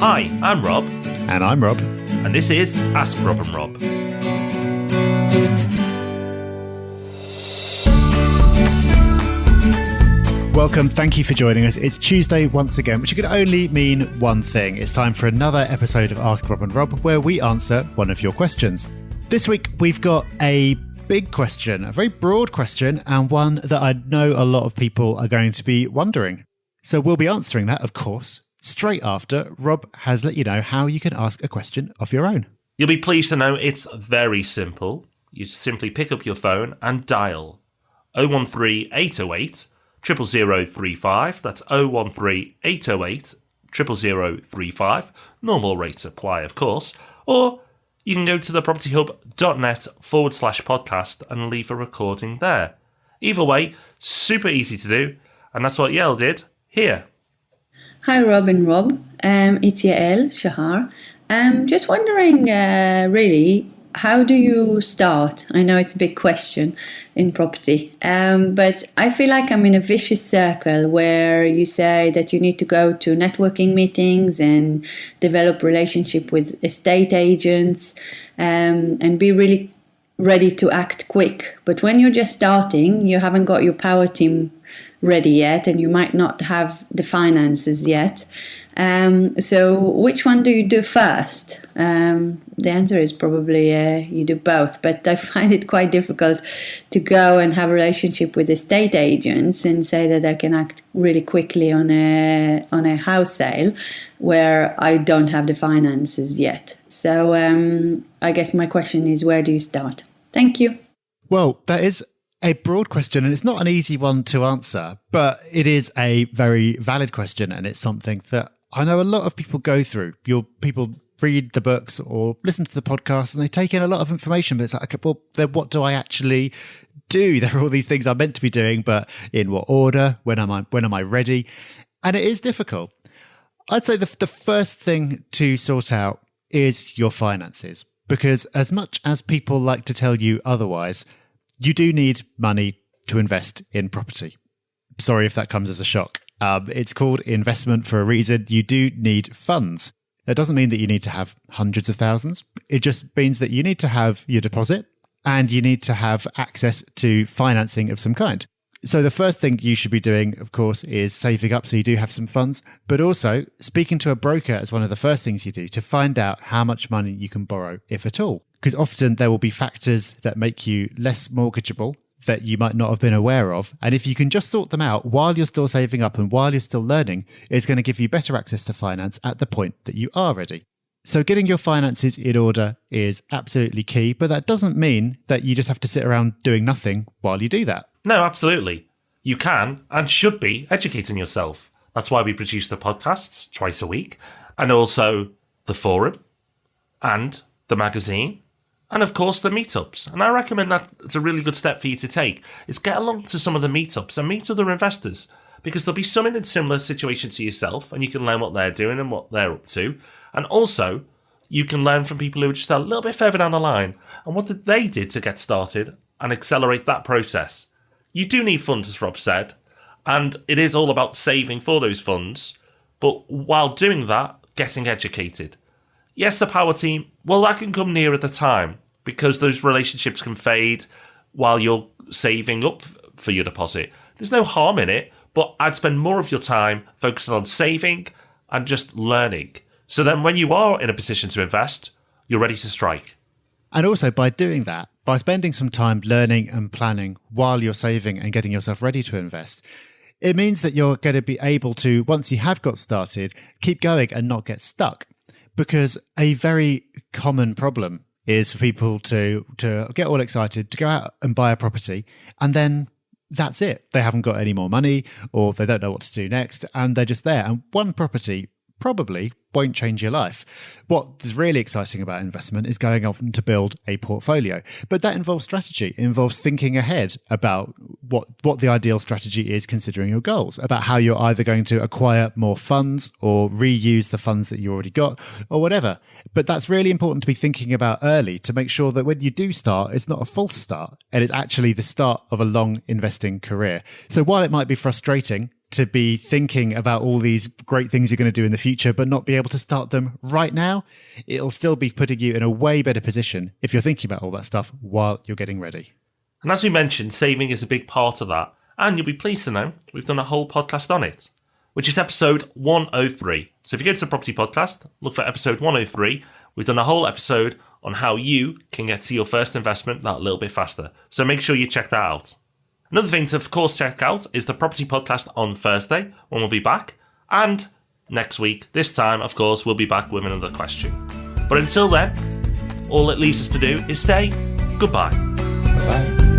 Hi, I'm Rob. And I'm Rob. And this is Ask Rob and Rob. Welcome, thank you for joining us. It's Tuesday once again, which could only mean one thing. It's time for another episode of Ask Rob and Rob, where we answer one of your questions. This week, we've got a big question, a very broad question, and one that I know a lot of people are going to be wondering. So we'll be answering that, of course, straight after Rob has let you know how you can ask a question of your own. You'll be pleased to know it's very simple. You simply pick up your phone and dial 013 808 00035. That's 013 808 00035. Normal rates apply, of course. Or you can go to thepropertyhub.net/podcast and leave a recording there. Either way, super easy to do. And that's what Yael did here. Hi, Rob and Rob. It's Yael Shahar. Just wondering, really, how do you start? I know it's a big question in property, but I feel like I'm in a vicious circle where you say that you need to go to networking meetings and develop relationship with estate agents and be really ready to act quick. But when you're just starting, you haven't got your power team ready yet, and you might not have the finances yet. So which one do you do first? The answer is probably you do both, but I find it quite difficult to go and have a relationship with estate agents and say that I can act really quickly on a house sale where I don't have the finances yet. So I guess my question is, where do you start? Thank you. Well, that is a broad question, and it's not an easy one to answer, but it is a very valid question, and it's something that I know a lot of people go through. People read the books or listen to the podcast, and they take in a lot of information, but it's like, okay, well, then what do I actually do? There are all these things I'm meant to be doing, but in what order? When am I ready? And it is difficult. I'd say the first thing to sort out is your finances, because as much as people like to tell you otherwise, you do need money to invest in property. Sorry if that comes as a shock. It's called investment for a reason. You do need funds. That doesn't mean that you need to have hundreds of thousands. It just means that you need to have your deposit and you need to have access to financing of some kind. So the first thing you should be doing, of course, is saving up so you do have some funds, but also speaking to a broker as one of the first things you do to find out how much money you can borrow, if at all. Because often there will be factors that make you less mortgageable that you might not have been aware of. And if you can just sort them out while you're still saving up and while you're still learning, it's going to give you better access to finance at the point that you are ready. So getting your finances in order is absolutely key, but that doesn't mean that you just have to sit around doing nothing while you do that. No, absolutely. You can and should be educating yourself. That's why we produce the podcasts twice a week, and also the forum and the magazine. And of course, the meetups. And I recommend that it's a really good step for you to take, is get along to some of the meetups and meet other investors, because there'll be some in a similar situation to yourself, and you can learn what they're doing and what they're up to. And also, you can learn from people who are just a little bit further down the line and what they did to get started and accelerate that process. You do need funds, as Rob said, and it is all about saving for those funds. But while doing that, getting educated. Yes, the power team, well, that can come near at the time, because those relationships can fade while you're saving up for your deposit. There's no harm in it, but I'd spend more of your time focusing on saving and just learning. So then when you are in a position to invest, you're ready to strike. And also by doing that, by spending some time learning and planning while you're saving and getting yourself ready to invest, it means that you're going to be able to, once you have got started, keep going and not get stuck. Because a very common problem is for people to get all excited, to go out and buy a property, and then that's it. They haven't got any more money, or they don't know what to do next, and they're just there. And one property probably won't change your life. What is really exciting about investment is going off to build a portfolio. But that involves strategy. It involves thinking ahead about what the ideal strategy is, considering your goals, about how you're either going to acquire more funds or reuse the funds that you already got or whatever. But that's really important to be thinking about early to make sure that when you do start, it's not a false start and it's actually the start of a long investing career. So while it might be frustrating to be thinking about all these great things you're going to do in the future, but not be able to start them right now, it'll still be putting you in a way better position if you're thinking about all that stuff while you're getting ready. And as we mentioned, saving is a big part of that. And you'll be pleased to know we've done a whole podcast on it, which is episode 103. So if you go to the Property Podcast, look for episode 103. We've done a whole episode on how you can get to your first investment that little bit faster. So make sure you check that out. Another thing to, of course, check out is the Property Podcast on Thursday, when we'll be back. And next week, this time, of course, we'll be back with another question. But until then, all it leaves us to do is say goodbye. Bye.